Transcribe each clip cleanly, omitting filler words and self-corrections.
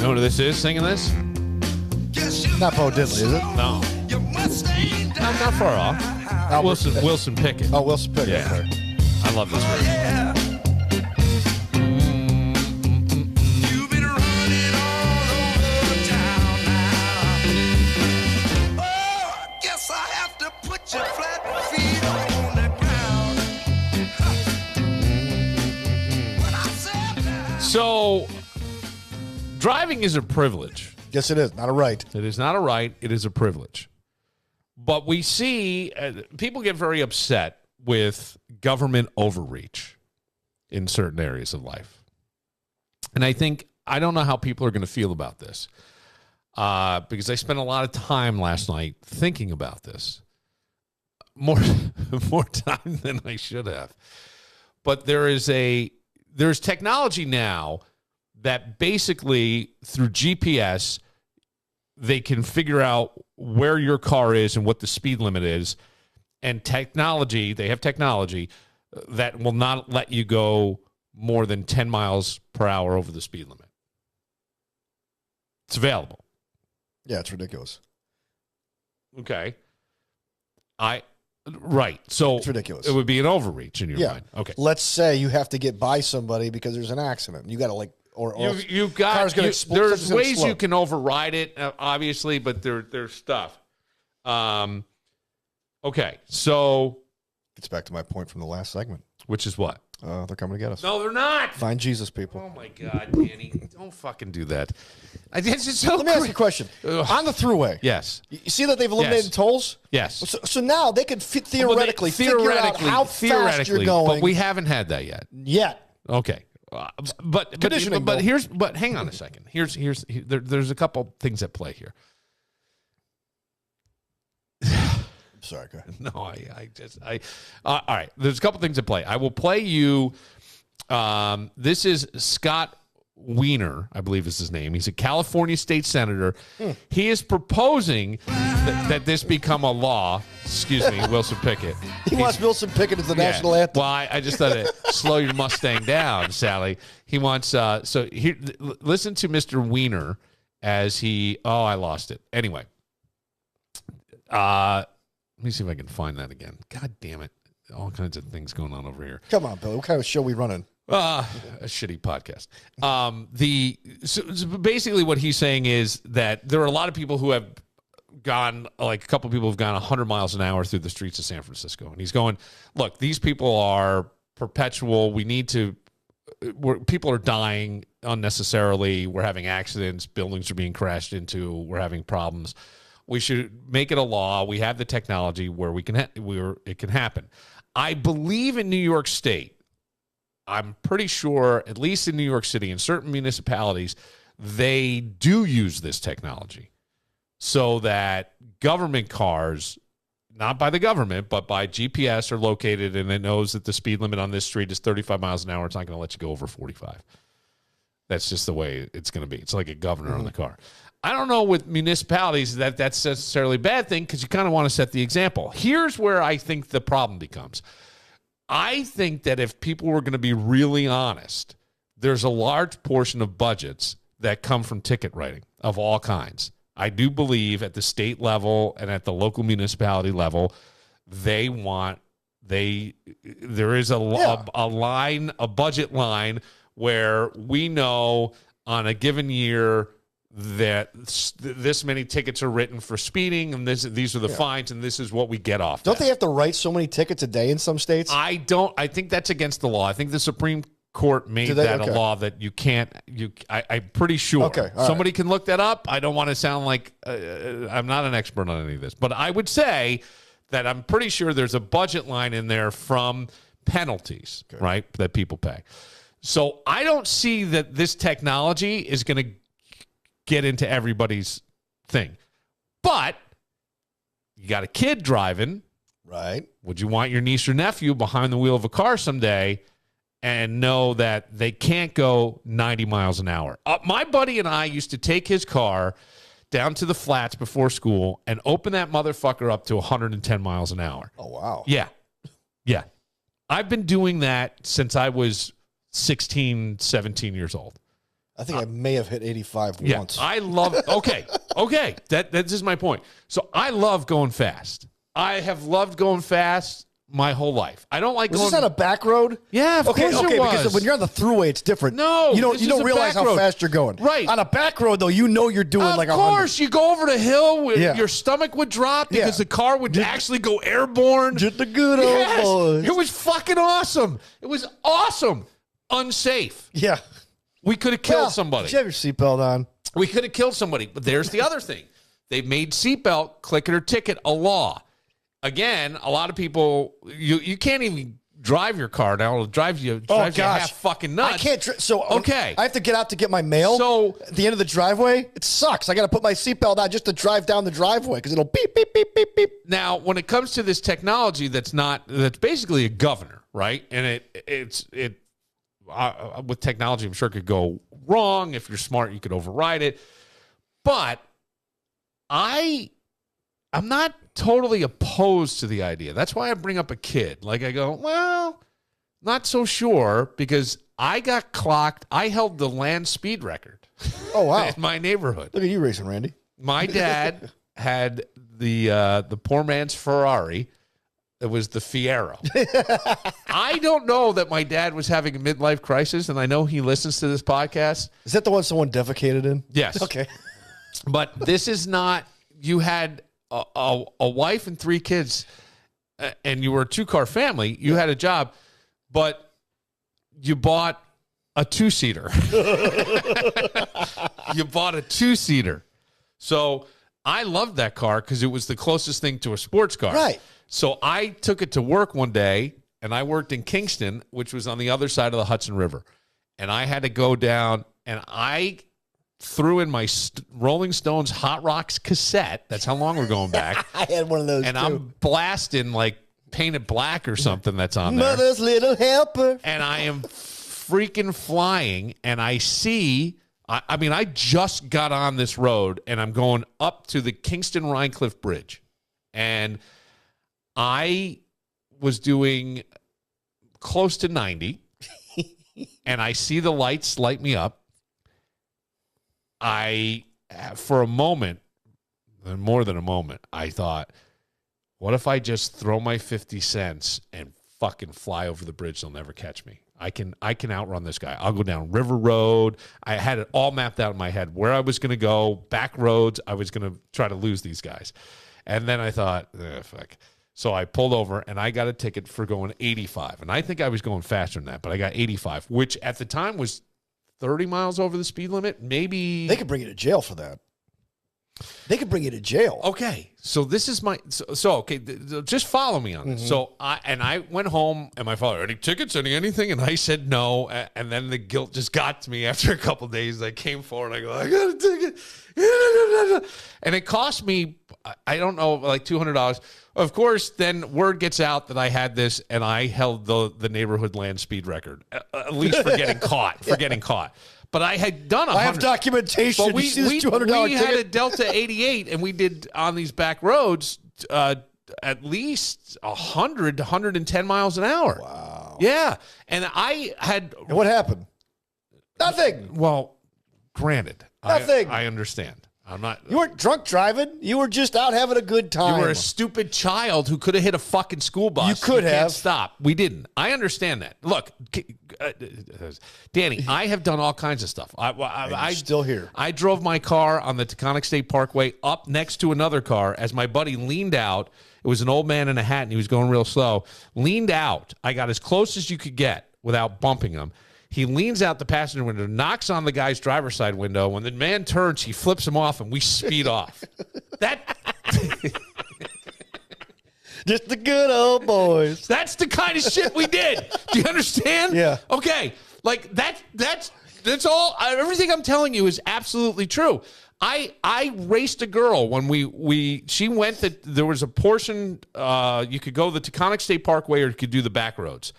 know who this is singing this? Not Bo Diddley, is it? No. Not far off. Wilson Pickett. Oh, Wilson Pickett. Yeah. Okay. I love this version. You've been running all over town now. Oh, I guess I have to put your flat feet on the ground. When I said that. So, driving is a privilege. Yes, it is. Not a right. It is not a right. It is a privilege. But we see people get very upset with government overreach in certain areas of life. And I don't know how people are going to feel about this because I spent a lot of time last night thinking about this. More time than I should have. But there's technology now that basically through GPS, they can figure out where your car is and what the speed limit is. And they have technology that will not let you go more than 10 miles per hour over the speed limit. It's available. Yeah, it's ridiculous. Okay. Right. So it's ridiculous. It would be an overreach in your mind. Okay. Let's say you have to get by somebody because there's an accident. You got to car's going to explode. There's ways you can override it, obviously, but there's stuff. Okay, so gets back to my point from the last segment, which is what? They're coming to get us. No, they're not. Find Jesus, people. Oh my God, Danny, don't fucking do that. Let me ask you a question. On the throughway, yes, you see that they've eliminated tolls. Yes. So now they could theoretically figure out how fast you're going, but we haven't had that yet. Okay. But hang on a second. There's a couple things at play here. Sorry, go ahead. No, all right. There's a couple things at play. I will play you. This is Scott Wiener, I believe is his name. He's a California state senator. He is proposing that this become a law. Excuse me, Wilson Pickett. He wants Wilson Pickett as the national anthem. Well, I just thought it slow your Mustang down, Sally. He wants listen to Mr. Wiener as he. Oh, I lost it. Anyway, let me see if I can find that again. God damn it! All kinds of things going on over here. Come on, Billy. What kind of show we running? A shitty podcast. So basically what he's saying is that there are a lot of people who have gone, like a couple of people have gone 100 miles an hour through the streets of San Francisco. And he's going, look, these people are perpetual. People are dying unnecessarily. We're having accidents. Buildings are being crashed into. We're having problems. We should make it a law. We have the technology where it can happen. I believe in New York State, I'm pretty sure, at least in New York City, in certain municipalities, they do use this technology so that government cars, not by the government, but by GPS, are located and it knows that the speed limit on this street is 35 miles an hour. It's not going to let you go over 45. That's just the way it's going to be. It's like a governor on the car. I don't know with municipalities that's necessarily a bad thing because you kind of want to set the example. Here's where I think the problem becomes. I think that if people were going to be really honest, there's a large portion of budgets that come from ticket writing of all kinds. I do believe at the state level and at the local municipality level, there is a budget line where we know on a given year that this many tickets are written for speeding, and these are the fines, and this is what we get off. Don't they have to write so many tickets a day in some states? I think that's against the law. I think the Supreme Court made that a law that you can't. I'm pretty sure. Okay, somebody can look that up. I don't want to sound like I'm not an expert on any of this, but I would say that I'm pretty sure there's a budget line in there from penalties, right, that people pay. So I don't see that this technology is going to get into everybody's thing. But you got a kid driving. Right. Would you want your niece or nephew behind the wheel of a car someday and know that they can't go 90 miles an hour? My buddy and I used to take his car down to the flats before school and open that motherfucker up to 110 miles an hour. Oh, wow. Yeah. Yeah. I've been doing that since I was 16, 17 years old. I think I may have hit 85 Yeah, once. I love. Okay. That is my point. So I love going fast. I have loved going fast my whole life. I don't like Was going. this on a back road? Yeah, of course it was. Because when you're on the thruway, it's different. No, you this is don't a realize back how road. fast you're going. Right. On a back road, though, you're doing like 100. Of course, you go over the hill, where Yeah. your stomach would drop because Yeah. the car would actually go airborne. Just the good old Yes, boys. it was fucking awesome. It was awesome. Unsafe. Yeah. We could have killed Well, somebody. Did you have your seatbelt on? We could have killed somebody. But there's the other thing. They've made seatbelt, click it or ticket a law. Again, a lot of people, you can't even drive your car now. It'll drive you half fucking nuts. I can't. Okay. I have to get out to get my mail. So at the end of the driveway, it sucks. I got to put my seatbelt on just to drive down the driveway because it'll beep, beep, beep, beep, beep. now, when it comes to this technology, that's basically a governor, right? And with technology, I'm sure it could go wrong. If you're smart, you could override it. But I'm not totally opposed to the idea. That's why I bring up a kid. Like I go, well, not so sure because I got clocked. I held the land speed record. Oh, wow. In my neighborhood. Look at you racing, Randy. My dad had the poor man's Ferrari. It was the Fiero. I don't know that my dad was having a midlife crisis, and I know he listens to this podcast. Is that the one someone defecated in? Yes. Okay. But this is not, you had a wife and 3 kids, and you were a 2-car family. You had a job, but you bought a 2-seater. You bought a 2-seater. So I loved that car because it was the closest thing to a sports car. Right. So I took it to work one day, and I worked in Kingston, which was on the other side of the Hudson River. And I had to go down, and I threw in my Rolling Stones Hot Rocks cassette. That's how long we're going back. I had one of those, and too. I'm blasting like Painted Black or something that's on there. Mother's little helper. And I am freaking flying, and I see, I just got on this road, and I'm going up to the Kingston Rhinecliff Bridge. And I was doing close to 90, and I see the lights light me up. For a moment, more than a moment, I thought, what if I just throw my 50 cents and fucking fly over the bridge? They'll never catch me. I can outrun this guy. I'll go down River Road. I had it all mapped out in my head where I was going to go, back roads. I was going to try to lose these guys. And then I thought, fuck. So I pulled over, and I got a ticket for going 85. And I think I was going faster than that, but I got 85, which at the time was 30 miles over the speed limit. Maybe They could bring you to jail for that. They could bring you to jail. Okay, so this is my okay. Just follow me on this. So I went home, and my father, any tickets, anything, and I said no, and then the guilt just got to me after a couple of days. I came forward, I go, I got a ticket, and it cost me, I don't know, like $200. Of course, then word gets out that I had this, and I held the neighborhood land speed record, at least for getting caught. But I had done 100. I have documentation. But we $200 had a ticket. Delta 88, and we did on these back roads at least 100 to 110 miles an hour. Wow. Yeah. And I had... And what happened? Nothing. Well, granted. Nothing. I understand. I'm not... You weren't drunk driving. You were just out having a good time. You were a stupid child who could have hit a fucking school bus. You could can't have. Stop. We didn't. I understand that. Look, Danny, I have done all kinds of stuff. I'm still here. I drove my car on the Taconic State Parkway up next to another car as my buddy leaned out. It was an old man in a hat, and he was going real slow. Leaned out. I got as close as you could get without bumping him. He leans out the passenger window, knocks on the guy's driver's side window. When the man turns, he flips him off, and we speed off. That... Just the good old boys. That's the kind of shit we did. Do you understand? Yeah. Okay. Like that's all. Everything I'm telling you is absolutely true. I raced a girl when she went that there was a portion you could go the Taconic State Parkway or you could do the back roads.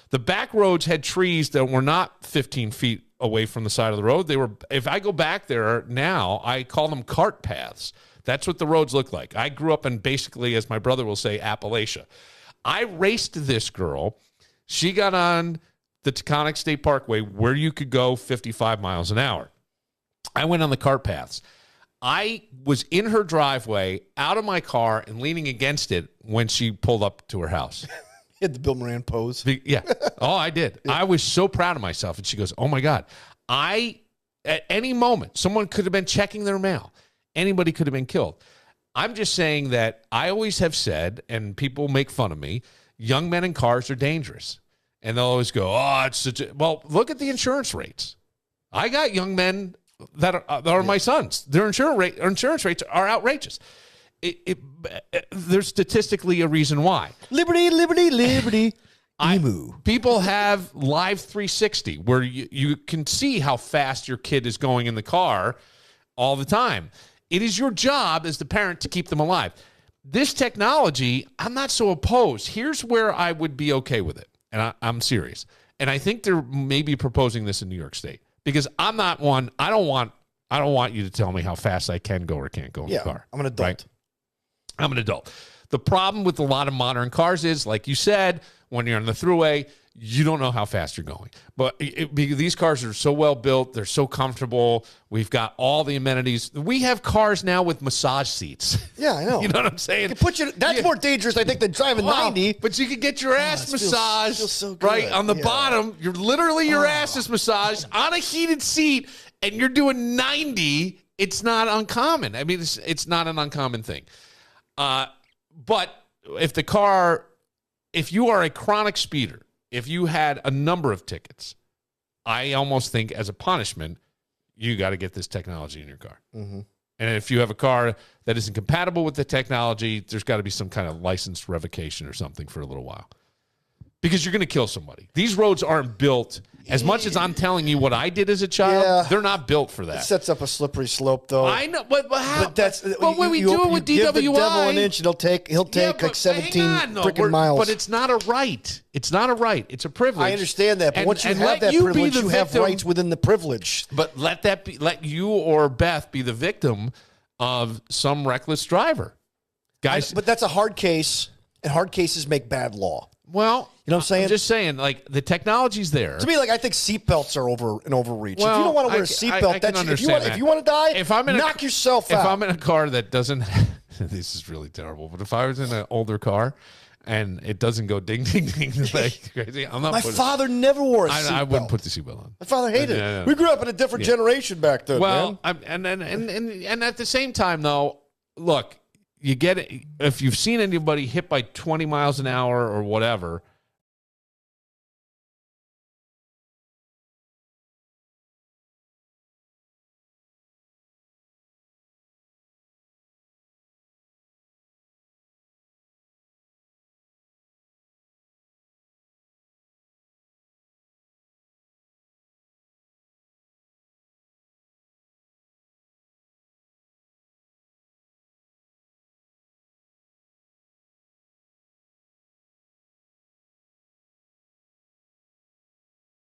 The back roads had trees that were not 15 feet away from the side of the road. They were. If I go back there now, I call them cart paths. That's what the roads look like. I grew up in basically, as my brother will say, Appalachia. I raced this girl. She got on the Taconic State Parkway where you could go 55 miles an hour. I went on the cart paths. I was in her driveway, out of my car, and leaning against it when she pulled up to her house. You had the Bill Moran pose. Yeah. Oh, I did. I was so proud of myself. And she goes, oh, my God. At any moment, someone could have been checking their mail. Anybody could have been killed. I'm just saying that I always have said, and people make fun of me, young men in cars are dangerous. And they'll always go, oh, it's such a... Well, look at the insurance rates. I got young men that are my sons. Their insurance rates are outrageous. There's statistically a reason why. Liberty, liberty, liberty. People have Live 360 where you can see how fast your kid is going in the car all the time. It is your job as the parent to keep them alive. This technology, I'm not so opposed. Here's where I would be okay with it. And I'm serious. And I think they're maybe proposing this in New York State. Because I'm not one. I don't want you to tell me how fast I can go or can't go in the car. I'm an adult. Right? I'm an adult. The problem with a lot of modern cars is, like you said, when you're on the thruway, you don't know how fast you're going. But these cars are so well built. They're so comfortable. We've got all the amenities. We have cars now with massage seats. Yeah, I know. You know what I'm saying? That's more dangerous, I think, than driving 90. But you can get your ass massaged feels so good. right on the bottom. You're literally your ass is massaged on a heated seat, and you're doing 90. It's not uncommon. I mean, it's not an uncommon thing. But if you are a chronic speeder, if you had a number of tickets, I almost think as a punishment, you got to get this technology in your car. Mm-hmm. And if you have a car that isn't compatible with the technology, there's got to be some kind of license revocation or something for a little while. Because you're going to kill somebody. These roads aren't built, as much as I'm telling you what I did as a child, they're not built for that. It sets up a slippery slope, though. I know, but how? But that's when we do it with DWI. Give the devil an inch, he'll take like 17 freaking miles. But it's not a right. It's not a right. It's a privilege. I understand that, but once you have that privilege, you have rights within the privilege. But let you or Beth be the victim of some reckless driver, guys. But that's a hard case, and hard cases make bad law. Well, you know what I'm saying? I'm just saying, like, the technology's there. To me, like, I think seatbelts are an overreach. Well, if you don't want to wear a seatbelt, if you want to die, knock yourself out. If I'm in a car that doesn't, this is really terrible, but if I was in an older car and it doesn't go ding, ding, ding, like crazy, I'm not. My father never wore a seatbelt. I wouldn't put the seatbelt on. My father hated it. We grew up in a different generation back then, man. And at the same time, though, look, you get it. If you've seen anybody hit by 20 miles an hour or whatever,